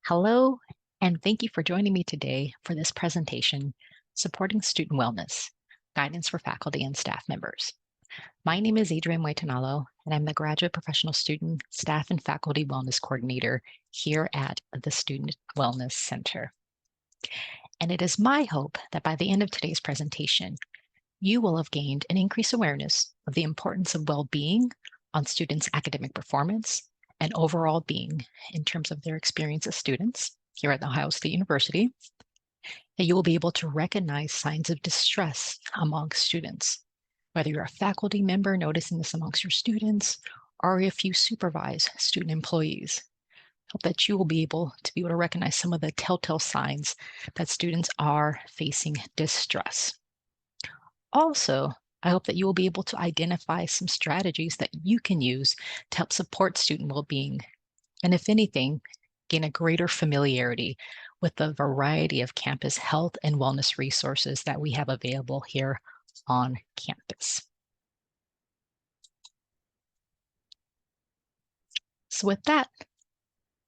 Hello, and thank you for joining me today for this presentation, Supporting Student Wellness, Guidance for Faculty and Staff Members. My name is Adrienne, and I'm the Graduate Professional Student, Staff, and Faculty Wellness Coordinator here at the Student Wellness Center. And it is my hope that by the end of today's presentation, you will have gained an increased awareness of the importance of well-being on students' academic performance and overall being in terms of their experience as students here at The Ohio State University. That you will be able to recognize signs of distress among students, whether you're a faculty member noticing this amongst your students, or if you supervise student employees. Hope that you will be able to recognize some of the telltale signs that students are facing distress. Also, I hope that you will be able to identify some strategies that you can use to help support student well-being, and if anything, gain a greater familiarity with the variety of campus health and wellness resources that we have available here on campus. So with that,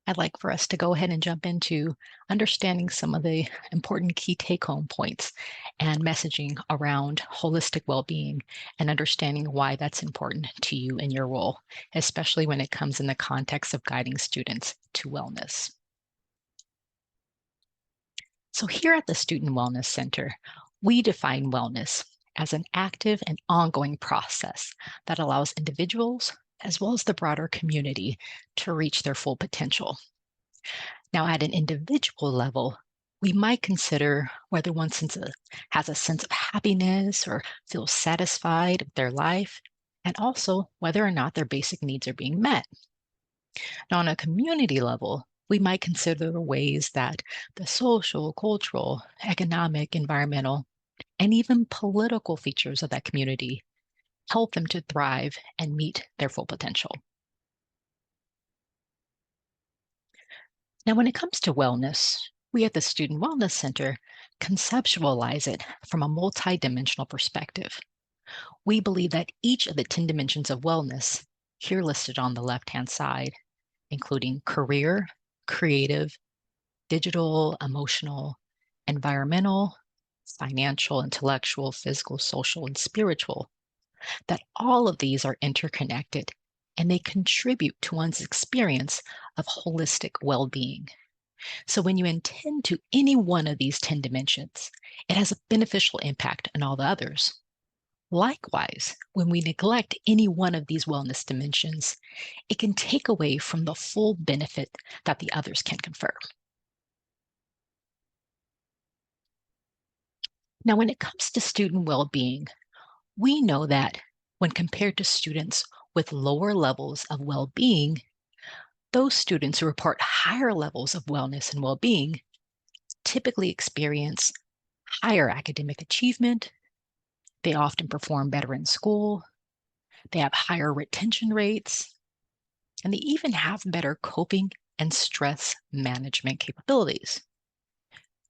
I'd like for us to go ahead and jump into understanding some of the important key take-home points and messaging around holistic well-being and understanding why that's important to you in your role, especially when it comes in the context of guiding students to wellness. So here at the Student Wellness Center, we define wellness as an active and ongoing process that allows individuals as well as the broader community to reach their full potential. Now, at an individual level, we might consider whether one has a sense of happiness or feels satisfied with their life, and also whether or not their basic needs are being met. Now, on a community level, we might consider the ways that the social, cultural, economic, environmental, and even political features of that community help them to thrive and meet their full potential. Now, when it comes to wellness, we at the Student Wellness Center conceptualize it from a multidimensional perspective. We believe that each of the 10 dimensions of wellness, here listed on the left-hand side, including career, creative, digital, emotional, environmental, financial, intellectual, physical, social, and spiritual, that all of these are interconnected and they contribute to one's experience of holistic well-being. So when you attend to any one of these 10 dimensions, it has a beneficial impact on all the others. Likewise, when we neglect any one of these wellness dimensions, it can take away from the full benefit that the others can confer. Now, when it comes to student well-being, we know that when compared to students with lower levels of well-being, those students who report higher levels of wellness and well-being typically experience higher academic achievement. They often perform better in school. They have higher retention rates, and they even have better coping and stress management capabilities.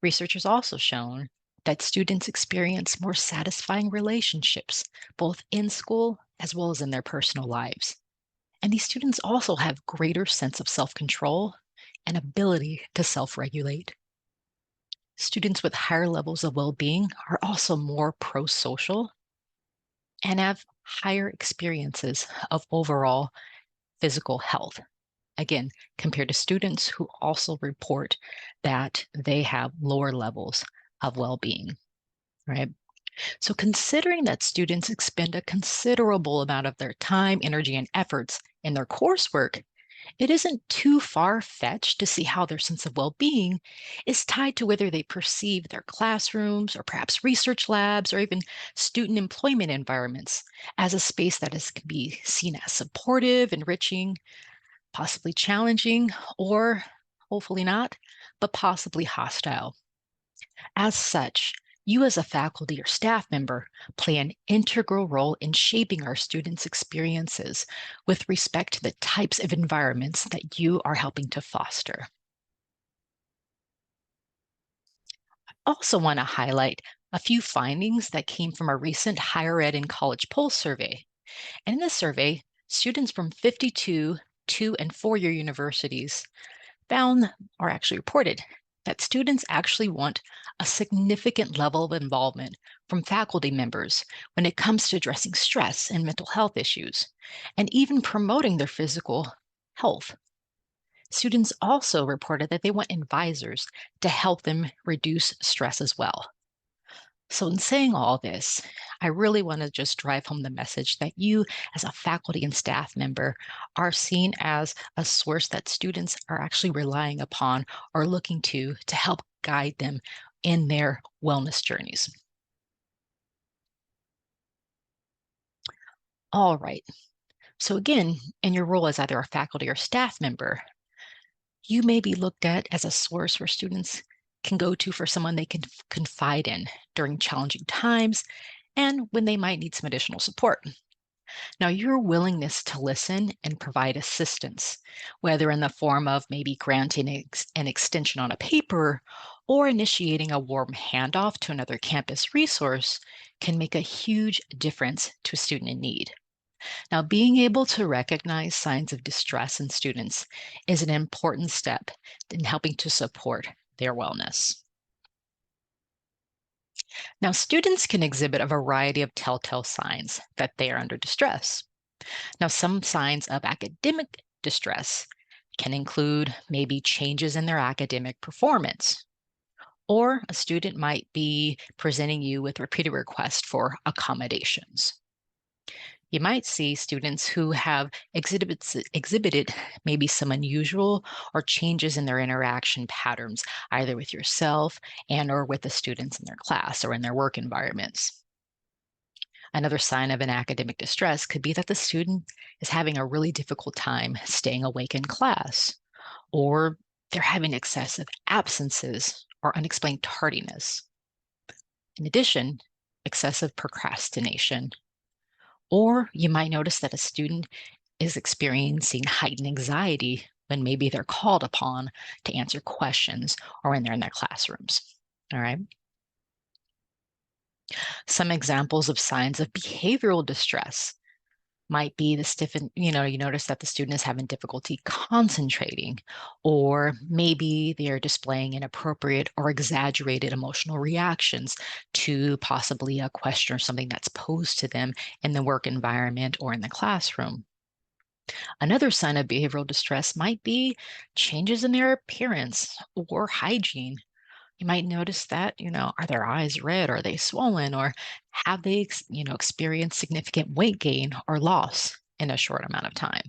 Research has also shown that students experience more satisfying relationships, both in school as well as in their personal lives. And these students also have greater sense of self-control and ability to self-regulate. Students with higher levels of well-being are also more pro-social and have higher experiences of overall physical health. Again, compared to students who also report that they have lower levels of well-being, right? So considering that students expend a considerable amount of their time, energy, and efforts in their coursework, it isn't too far-fetched to see how their sense of well-being is tied to whether they perceive their classrooms or perhaps research labs or even student employment environments as a space that can be seen as supportive, enriching, possibly challenging, or hopefully not, but possibly hostile. As such, you as a faculty or staff member play an integral role in shaping our students' experiences with respect to the types of environments that you are helping to foster. I also want to highlight a few findings that came from a recent higher ed and college pulse survey. And in this survey, students from 52 2- and 4-year universities found or actually reported that students actually want a significant level of involvement from faculty members when it comes to addressing stress and mental health issues, and even promoting their physical health. Students also reported that they want advisors to help them reduce stress as well. So, in saying all this, I really want to just drive home the message that you, as a faculty and staff member, are seen as a source that students are actually relying upon or looking to help guide them in their wellness journeys. All right. So, again, in your role as either a faculty or staff member, you may be looked at as a source where students can go to for someone they can confide in during challenging times and when they might need some additional support. Now, your willingness to listen and provide assistance, whether in the form of maybe granting an extension on a paper or initiating a warm handoff to another campus resource, can make a huge difference to a student in need. Now, being able to recognize signs of distress in students is an important step in helping to support their wellness. Now, students can exhibit a variety of telltale signs that they are under distress. Now, some signs of academic distress can include maybe changes in their academic performance, or a student might be presenting you with repeated requests for accommodations. You might see students who have exhibited maybe some unusual or changes in their interaction patterns, either with yourself and or with the students in their class or in their work environments. Another sign of an academic distress could be that the student is having a really difficult time staying awake in class, or they're having excessive absences or unexplained tardiness. In addition, excessive procrastination, or you might notice that a student is experiencing heightened anxiety when maybe they're called upon to answer questions or when they're in their classrooms. All right. Some examples of signs of behavioral distress might be the stiffen, you notice that the student is having difficulty concentrating, or maybe they're displaying inappropriate or exaggerated emotional reactions to possibly a question or something that's posed to them in the work environment or in the classroom. Another sign of behavioral distress might be changes in their appearance or hygiene. You might notice that, are their eyes red? Are they swollen? Or have they, experienced significant weight gain or loss in a short amount of time?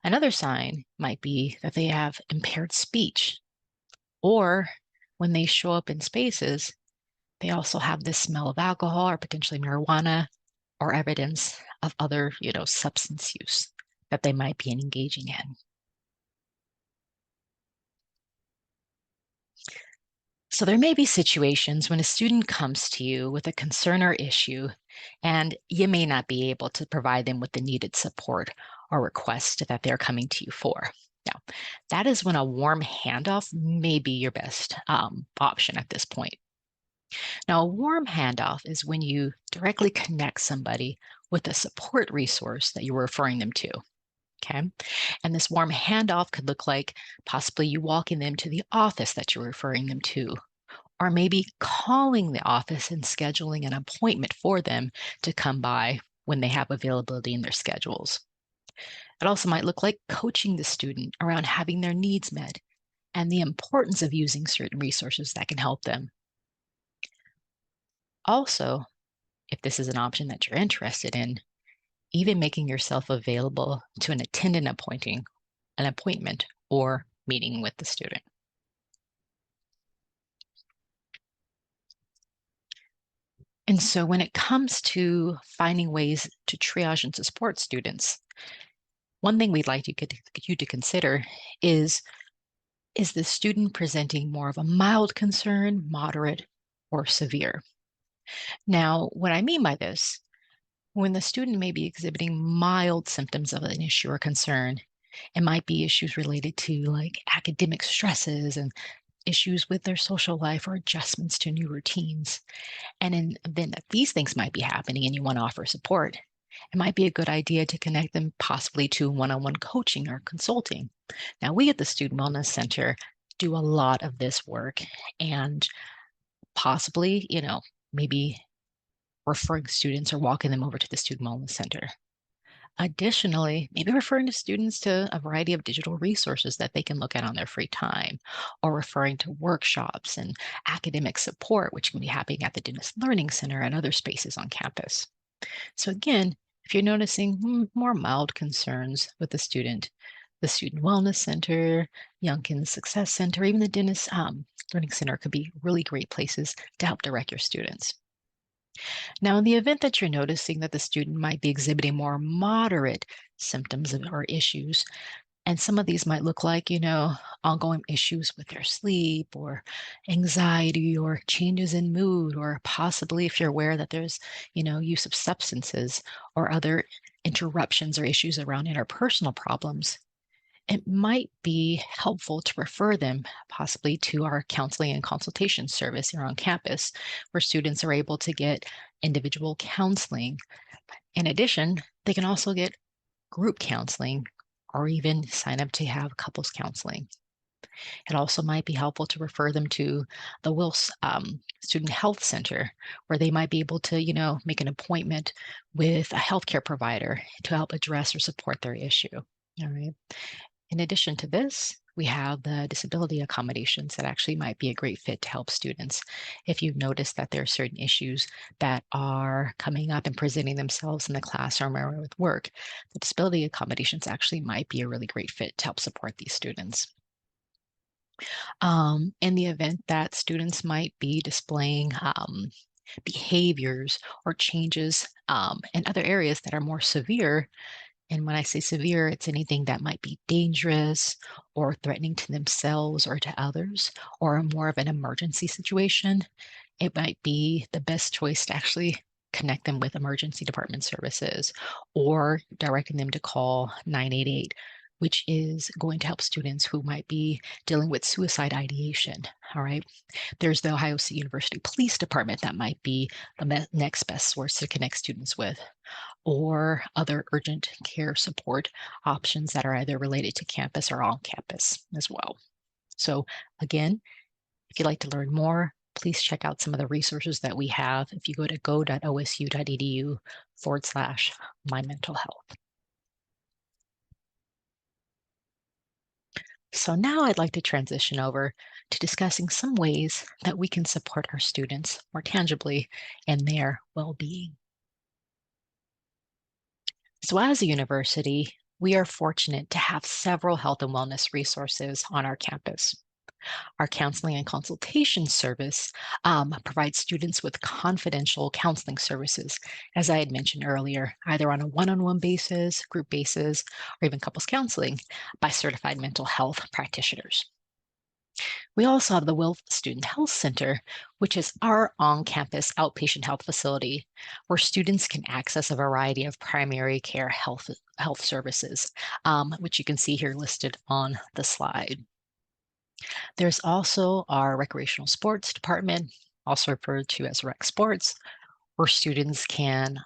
Another sign might be that they have impaired speech, or when they show up in spaces, they also have the smell of alcohol or potentially marijuana or evidence of other, substance use that they might be engaging in. So there may be situations when a student comes to you with a concern or issue, and you may not be able to provide them with the needed support or request that they're coming to you for. Now, that is when a warm handoff may be your best option at this point. Now, a warm handoff is when you directly connect somebody with a support resource that you're referring them to. Okay. And this warm handoff could look like possibly you walking them to the office that you're referring them to, or maybe calling the office and scheduling an appointment for them to come by when they have availability in their schedules. It also might look like coaching the student around having their needs met and the importance of using certain resources that can help them. Also, if this is an option that you're interested in, even making yourself available to attend an appointment or meeting with the student. And so when it comes to finding ways to triage and to support students, one thing we'd like you to consider is the student presenting more of a mild concern, moderate, or severe? Now, what I mean by this, when the student may be exhibiting mild symptoms of an issue or concern, it might be issues related to like academic stresses and issues with their social life or adjustments to new routines. And then these things might be happening and you want to offer support. It might be a good idea to connect them possibly to one-on-one coaching or consulting. Now, we at the Student Wellness Center do a lot of this work and possibly, maybe referring students or walking them over to the Student Wellness Center. Additionally, maybe referring to students to a variety of digital resources that they can look at on their free time, or referring to workshops and academic support, which can be happening at the Dentist Learning Center and other spaces on campus. So again, if you're noticing more mild concerns with the Student Wellness Center, Youngkin's Success Center, even the Dentist Learning Center could be really great places to help direct your students. Now, in the event that you're noticing that the student might be exhibiting more moderate symptoms or issues, and some of these might look like, ongoing issues with their sleep or anxiety or changes in mood, or possibly if you're aware that there's, use of substances or other interruptions or issues around interpersonal problems, it might be helpful to refer them possibly to our counseling and consultation service here on campus, where students are able to get individual counseling. In addition, they can also get group counseling or even sign up to have couples counseling. It also might be helpful to refer them to the Wills Student Health Center, where they might be able to, make an appointment with a healthcare provider to help address or support their issue. All right. In addition to this, we have the disability accommodations that actually might be a great fit to help students. If you've noticed that there are certain issues that are coming up and presenting themselves in the classroom or with work, the disability accommodations actually might be a really great fit to help support these students. In the event that students might be displaying behaviors or changes in other areas that are more severe, and when I say severe, it's anything that might be dangerous or threatening to themselves or to others, or more of an emergency situation, it might be the best choice to actually connect them with emergency department services or directing them to call 988, which is going to help students who might be dealing with suicide ideation. All right. There's the Ohio State University Police Department that might be the next best source to connect students with, or other urgent care support options that are either related to campus or on campus as well. So again, if you'd like to learn more, please check out some of the resources that we have if you go to go.osu.edu/my mental health. So now I'd like to transition over to discussing some ways that we can support our students more tangibly in their well-being. So as a university, we are fortunate to have several health and wellness resources on our campus. Our counseling and consultation service provides students with confidential counseling services, as I had mentioned earlier, either on a one-on-one basis, group basis, or even couples counseling by certified mental health practitioners. We also have the Will Student Health Center, which is our on-campus outpatient health facility where students can access a variety of primary care health services, which you can see here listed on the slide. There's also our recreational sports department, also referred to as rec sports, where students can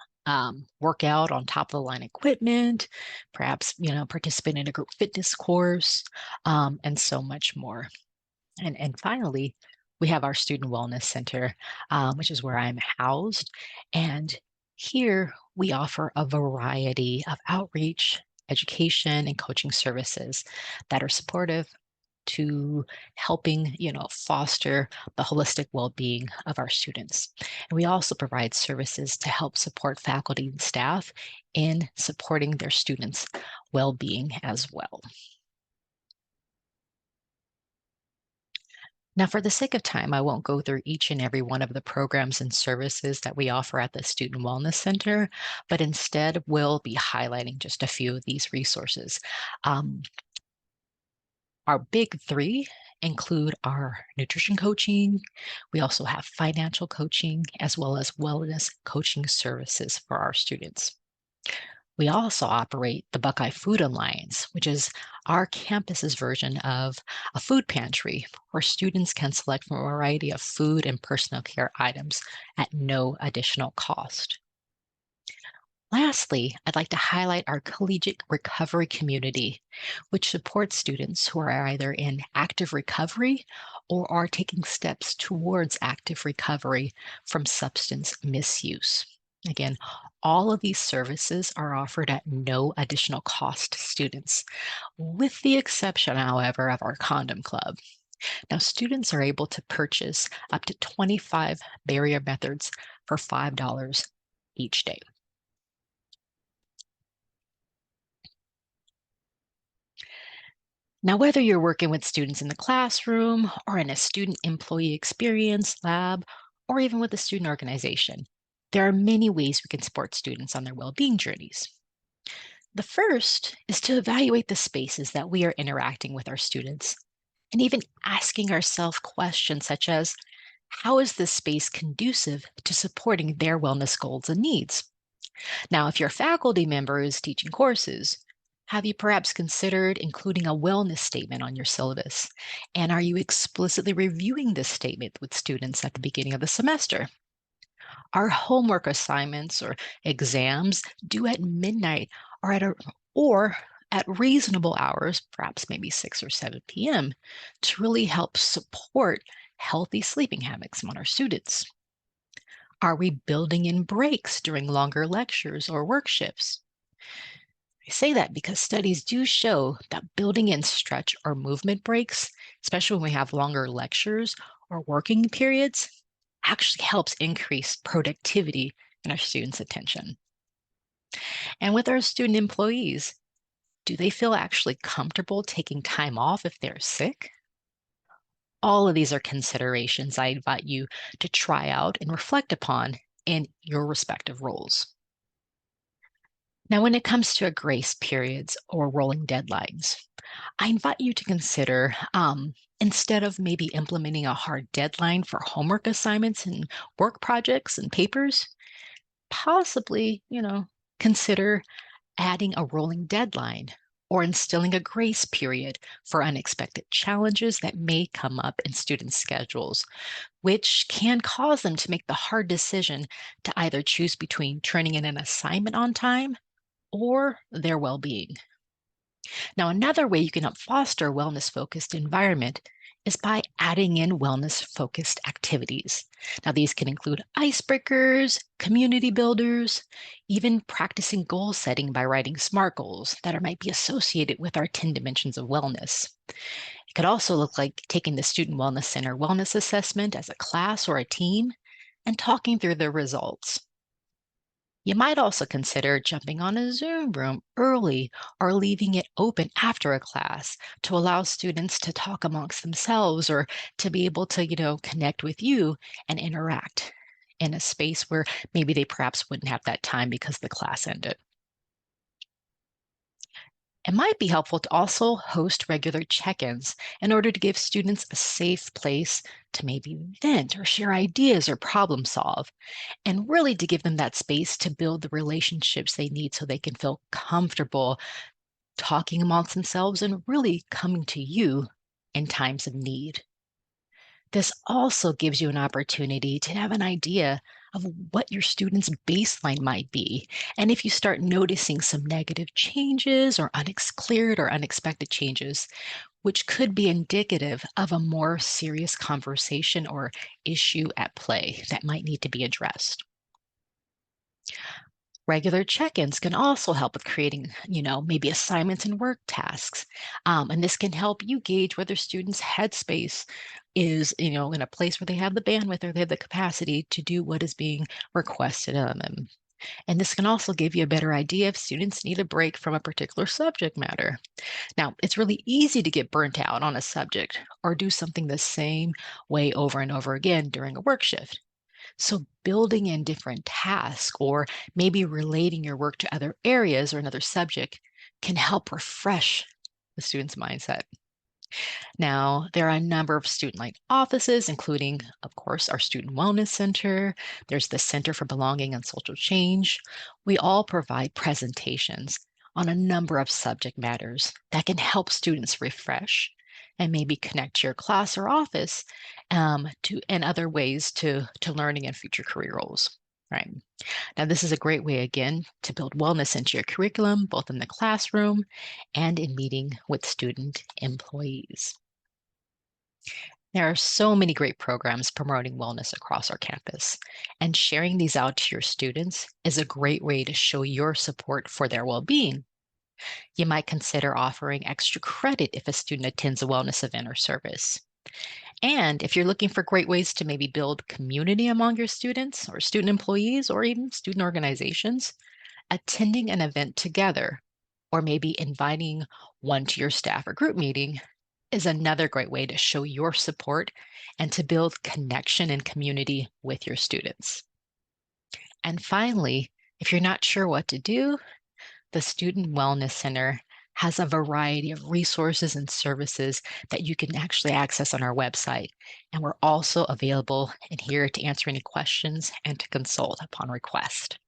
work out on top of the line equipment, perhaps participate in a group fitness course, and so much more. And finally, we have our Student Wellness Center, which is where I'm housed. And here we offer a variety of outreach, education, and coaching services that are supportive to helping, foster the holistic well-being of our students. And we also provide services to help support faculty and staff in supporting their students' well-being as well. Now, for the sake of time, I won't go through each and every one of the programs and services that we offer at the Student Wellness Center, but instead we'll be highlighting just a few of these resources. Our big three include our nutrition coaching. We also have financial coaching, as well as wellness coaching services for our students. We also operate the Buckeye Food Alliance, which is our campus's version of a food pantry where students can select from a variety of food and personal care items at no additional cost. Lastly, I'd like to highlight our collegiate recovery community, which supports students who are either in active recovery or are taking steps towards active recovery from substance misuse. Again, all of these services are offered at no additional cost to students, with the exception, however, of our condom club. Now, students are able to purchase up to 25 barrier methods for $5 each day. Now, whether you're working with students in the classroom or in a student employee experience lab, or even with a student organization, there are many ways we can support students on their well-being journeys. The first is to evaluate the spaces that we are interacting with our students and even asking ourselves questions such as, how is this space conducive to supporting their wellness goals and needs? Now, if your faculty member is teaching courses, have you perhaps considered including a wellness statement on your syllabus? And are you explicitly reviewing this statement with students at the beginning of the semester? Our homework assignments or exams due at midnight or or at reasonable hours, perhaps maybe 6 or 7 p.m., to really help support healthy sleeping habits among our students? Are we building in breaks during longer lectures or work shifts? I say that because studies do show that building in stretch or movement breaks, especially when we have longer lectures or working periods, actually helps increase productivity and our students' attention. And with our student employees, do they feel actually comfortable taking time off if they're sick? All of these are considerations I invite you to try out and reflect upon in your respective roles. Now, when it comes to grace periods or rolling deadlines, I invite you to consider instead of maybe implementing a hard deadline for homework assignments and work projects and papers, possibly, consider adding a rolling deadline or instilling a grace period for unexpected challenges that may come up in students' schedules, which can cause them to make the hard decision to either choose between turning in an assignment on time or their well being. Now, another way you can help foster a wellness focused environment is by adding in wellness focused activities. Now, these can include icebreakers, community builders, even practicing goal setting by writing SMART goals that might be associated with our 10 dimensions of wellness. It could also look like taking the Student Wellness Center wellness assessment as a class or a team and talking through the results. You might also consider jumping on a Zoom room early or leaving it open after a class to allow students to talk amongst themselves or to be able to, connect with you and interact in a space where maybe they perhaps wouldn't have that time because the class ended. It might be helpful to also host regular check ins in order to give students a safe place to maybe vent or share ideas or problem solve, and really to give them that space to build the relationships they need so they can feel comfortable talking amongst themselves and really coming to you in times of need. This also gives you an opportunity to have an idea of what your students' baseline might be. And if you start noticing some negative changes or cleared or unexpected changes, which could be indicative of a more serious conversation or issue at play that might need to be addressed. Regular check-ins can also help with creating, maybe assignments and work tasks. And this can help you gauge whether students' headspace is, in a place where they have the bandwidth or they have the capacity to do what is being requested of them. And this can also give you a better idea if students need a break from a particular subject matter. Now, it's really easy to get burnt out on a subject or do something the same way over and over again during a work shift. So, building in different tasks or maybe relating your work to other areas or another subject can help refresh the student's mindset. Now, there are a number of student-led offices, including, of course, our Student Wellness Center. There's the Center for Belonging and Social Change. We all provide presentations on a number of subject matters that can help students refresh and maybe connect to your class or office to and other ways to learning and future career roles. Right. Now, this is a great way, again, to build wellness into your curriculum, both in the classroom and in meeting with student employees. There are so many great programs promoting wellness across our campus, and sharing these out to your students is a great way to show your support for their well being. You might consider offering extra credit if a student attends a wellness event or service. And if you're looking for great ways to maybe build community among your students or student employees or even student organizations, attending an event together or maybe inviting one to your staff or group meeting is another great way to show your support and to build connection and community with your students. And finally, if you're not sure what to do, the Student Wellness Center has a variety of resources and services that you can actually access on our website. And we're also available and here to answer any questions and to consult upon request.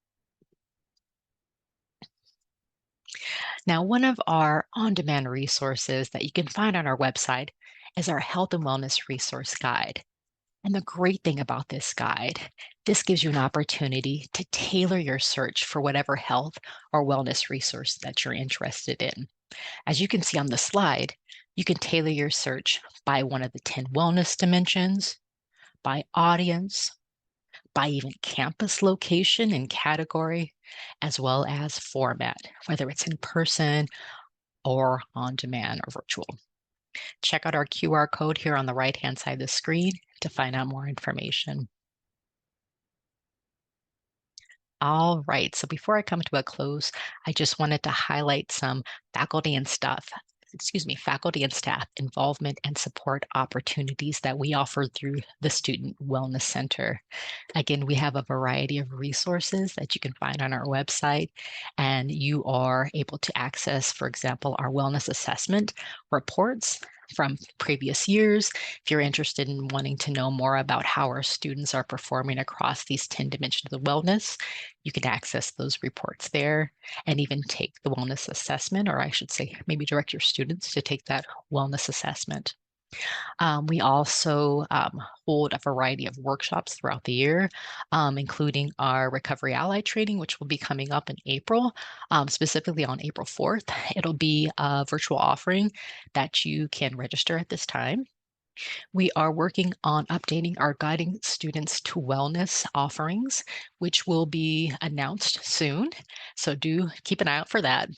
Now, one of our on demand resources that you can find on our website is our Health and Wellness Resource Guide. And the great thing about this guide, this gives you an opportunity to tailor your search for whatever health or wellness resource that you're interested in. As you can see on the slide, you can tailor your search by one of the 10 wellness dimensions, by audience, by even campus location and category, as well as format, whether it's in person or on demand or virtual. Check out our QR code here on the right-hand side of the screen to find out more information. All right, so before I come to a close, I just wanted to highlight some faculty and staff involvement and support opportunities that we offer through the Student Wellness Center. Again, we have a variety of resources that you can find on our website, and you are able to access, for example, our wellness assessment reports from previous years. If you're interested in wanting to know more about how our students are performing across these 10 dimensions of wellness, you can access those reports there and even take the wellness assessment, or I should say, maybe direct your students to take that wellness assessment. We also hold a variety of workshops throughout the year, including our Recovery Ally training, which will be coming up in April, specifically on April 4th. It'll be a virtual offering that you can register at this time. We are working on updating our Guiding Students to Wellness offerings, which will be announced soon. So do keep an eye out for that.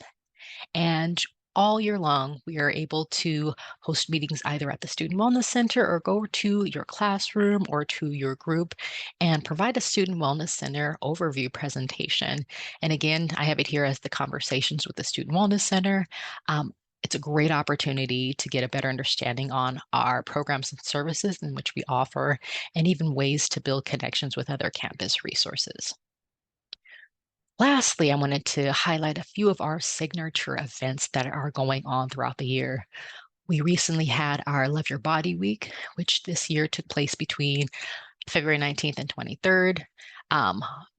And all year long, we are able to host meetings either at the Student Wellness Center or go to your classroom or to your group and provide a Student Wellness Center overview presentation. And again, I have it here as the Conversations with the Student Wellness Center. It's a great opportunity to get a better understanding on our programs and services in which we offer, and even ways to build connections with other campus resources. Lastly, I wanted to highlight a few of our signature events that are going on throughout the year. We recently had our Love Your Body Week, which this year took place between February 19th and 23rd.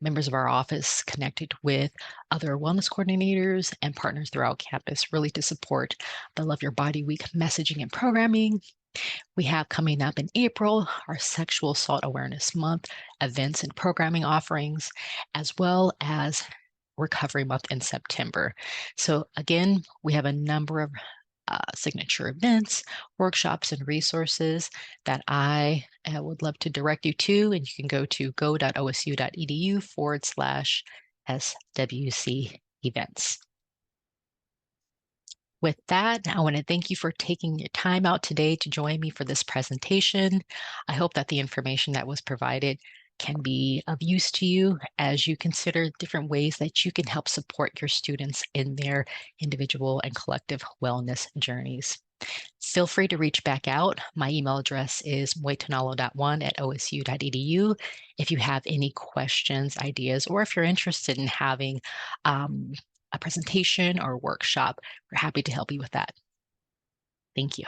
Members of our office connected with other wellness coordinators and partners throughout campus, really to support the Love Your Body Week messaging and programming. We have coming up in April our Sexual Assault Awareness Month events and programming offerings, as well as Recovery Month in September. So, again, we have a number of signature events, workshops, and resources that I would love to direct you to. And you can go to go.osu.edu/SWC events. With that, I want to thank you for taking your time out today to join me for this presentation. I hope that the information that was provided can be of use to you as you consider different ways that you can help support your students in their individual and collective wellness journeys. Feel free to reach back out. My email address is moitanalo.1@osu.edu. If you have any questions, ideas, or if you're interested in having a presentation or workshop, we're happy to help you with that. Thank you.